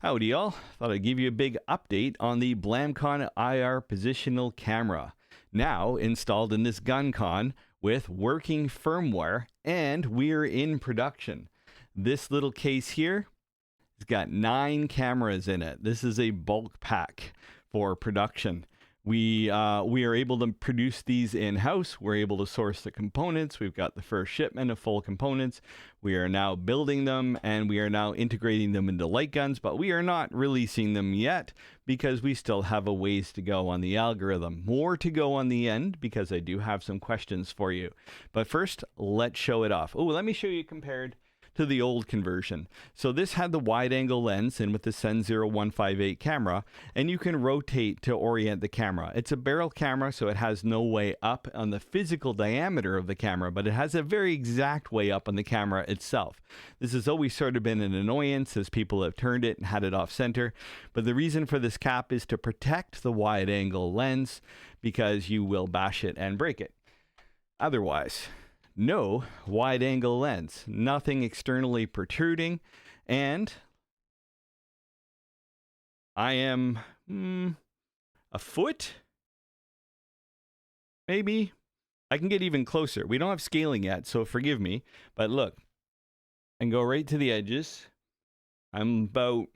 Howdy y'all, thought I'd give you a big update on the Blamcon IR Positional Camera. Now installed in this GunCon with working firmware, and we're in production. This little case here has got 9 cameras in it. This is a bulk pack for production. We are able to produce these in-house. We're able to source the components. We've got the first shipment of full components. We are now building them, and we are now integrating them into light guns, but we are not releasing them yet because we still have a ways to go on the algorithm. More to go on the end because I do have some questions for you. But first, let's show it off. Oh, let me show you compared to the old conversion. So this had the wide angle lens in with the Sen 0158 camera, and you can rotate to orient the camera. It's a barrel camera, so it has no way up on the physical diameter of the camera, but it has a very exact way up on the camera itself. This has always sort of been an annoyance as people have turned it and had it off center, but the reason for this cap is to protect the wide angle lens because you will bash it and break it otherwise. No wide angle lens, nothing externally protruding, and I am a foot, maybe. I can get even closer. We don't have scaling yet, so forgive me, but look, and go right to the edges. I'm about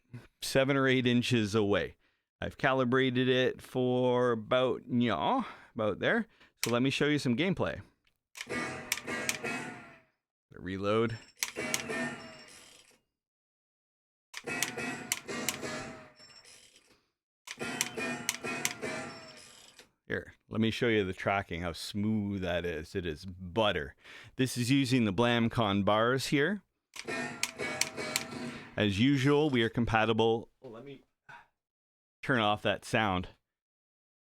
7 or 8 inches away. I've calibrated it for about there. So let me show you some gameplay. Reload. Here, let me show you the tracking, how smooth that is. It is butter. This is using the Blamcon bars here. As usual, we are compatible. Oh, let me turn off that sound.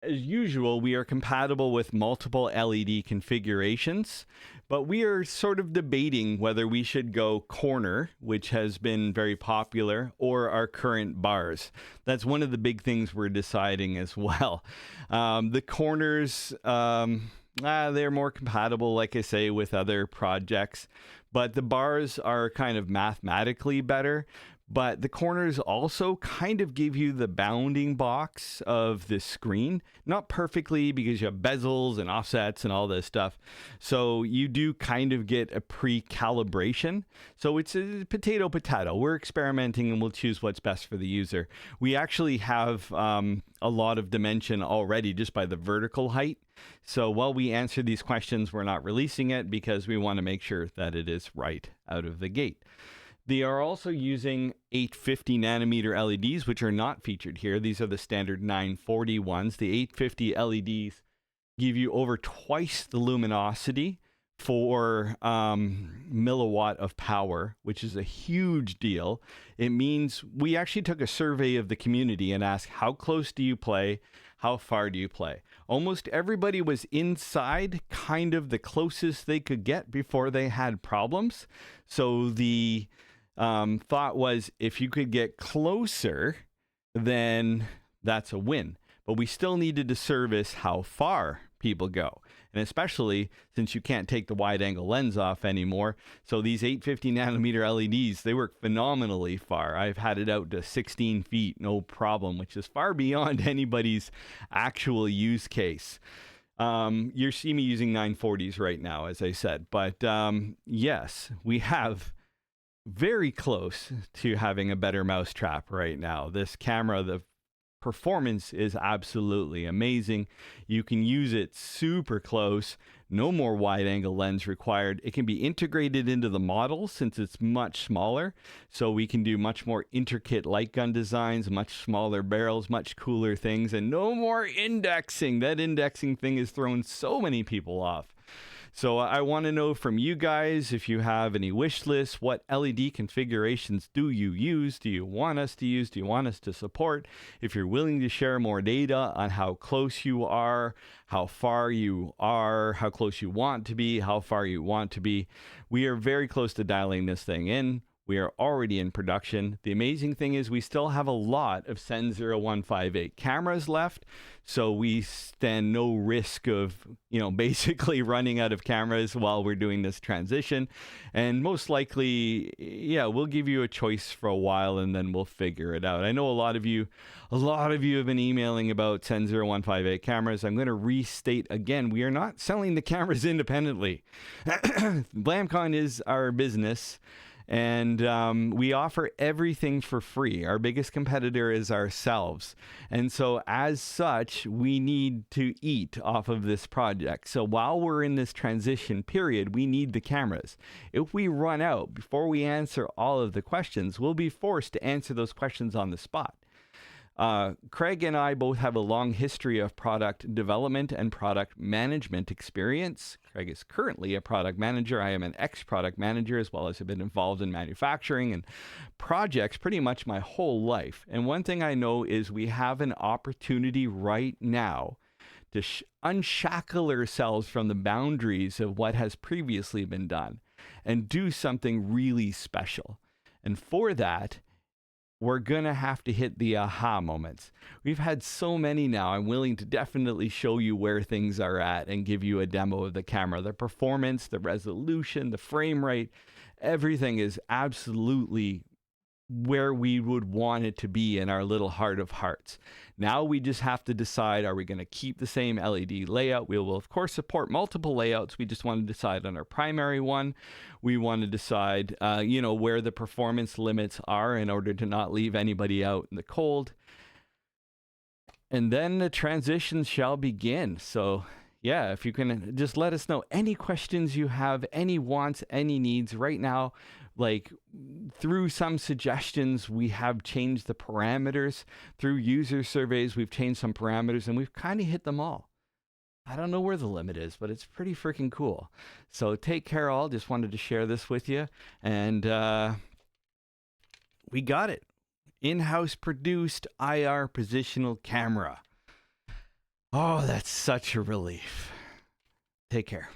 As usual, we are compatible with multiple LED configurations, but we are sort of debating whether we should go corner, which has been very popular, or our current bars. That's one of the big things we're deciding as well. The corners, they're more compatible, like I say, with other projects, but the bars are kind of mathematically better. But the corners also kind of give you the bounding box of the screen. Not perfectly because you have bezels and offsets and all this stuff. So you do kind of get a pre-calibration. So it's a potato. We're experimenting and we'll choose what's best for the user. We actually have a lot of dimension already just by the vertical height. So while we answer these questions, we're not releasing it because we want to make sure that it is right out of the gate. They are also using 850 nanometer LEDs, which are not featured here. These are the standard 940 ones. The 850 LEDs give you over twice the luminosity for milliwatt of power, which is a huge deal. It means we actually took a survey of the community and asked, how close do you play? How far do you play? Almost everybody was inside, kind of the closest they could get before they had problems. So the thought was, if you could get closer, then that's a win. But we still needed to service how far people go. And especially since you can't take the wide angle lens off anymore. So these 850 nanometer LEDs, they work phenomenally far. I've had it out to 16 feet, no problem, which is far beyond anybody's actual use case. You see me using 940s right now, as I said. But yes, we have very close to having a better mousetrap right now. This camera, the performance is absolutely amazing. You can use it super close. No more wide angle lens required. It can be integrated into the model since it's much smaller. So we can do much more intricate light gun designs, much smaller barrels, much cooler things, and no more indexing. That indexing thing has thrown so many people off. So I want to know from you guys if you have any wish lists. What LED configurations do you use? Do you want us to use? Do you want us to support? If you're willing to share more data on how close you are, how far you are, how close you want to be, how far you want to be. We are very close to dialing this thing in. We are already in production. The amazing thing is we still have a lot of Sen 0158 cameras left, so we stand no risk of, basically running out of cameras while we're doing this transition. And most likely, we'll give you a choice for a while and then we'll figure it out. I know a lot of you have been emailing about Sen 0158 cameras. I'm going to restate again, we are not selling the cameras independently. Blamcon is our business. And we offer everything for free. Our biggest competitor is ourselves. And so as such, we need to eat off of this project. So while we're in this transition period, we need the cameras. If we run out before we answer all of the questions, we'll be forced to answer those questions on the spot. Craig and I both have a long history of product development and product management experience. Craig is currently a product manager. I am an ex-product manager, as well as have been involved in manufacturing and projects pretty much my whole life. And one thing I know is we have an opportunity right now to unshackle ourselves from the boundaries of what has previously been done and do something really special. And for that, we're going to have to hit the aha moments. We've had so many now. I'm willing to definitely show you where things are at and give you a demo of the camera. The performance, the resolution, the frame rate, everything is absolutely where we would want it to be in our little heart of hearts. Now we just have to decide, are we going to keep the same LED layout? We will, of course, support multiple layouts. We just want to decide on our primary one. We want to decide, where the performance limits are in order to not leave anybody out in the cold. And then the transition shall begin. So yeah, if you can just let us know any questions you have, any wants, any needs right now. Like through some suggestions, we have changed the parameters. Through user surveys, we've changed some parameters and we've kind of hit them all. I don't know where the limit is, but it's pretty freaking cool. So take care all. Just wanted to share this with you. And we got it. In-house produced IR positional camera. Oh, that's such a relief. Take care.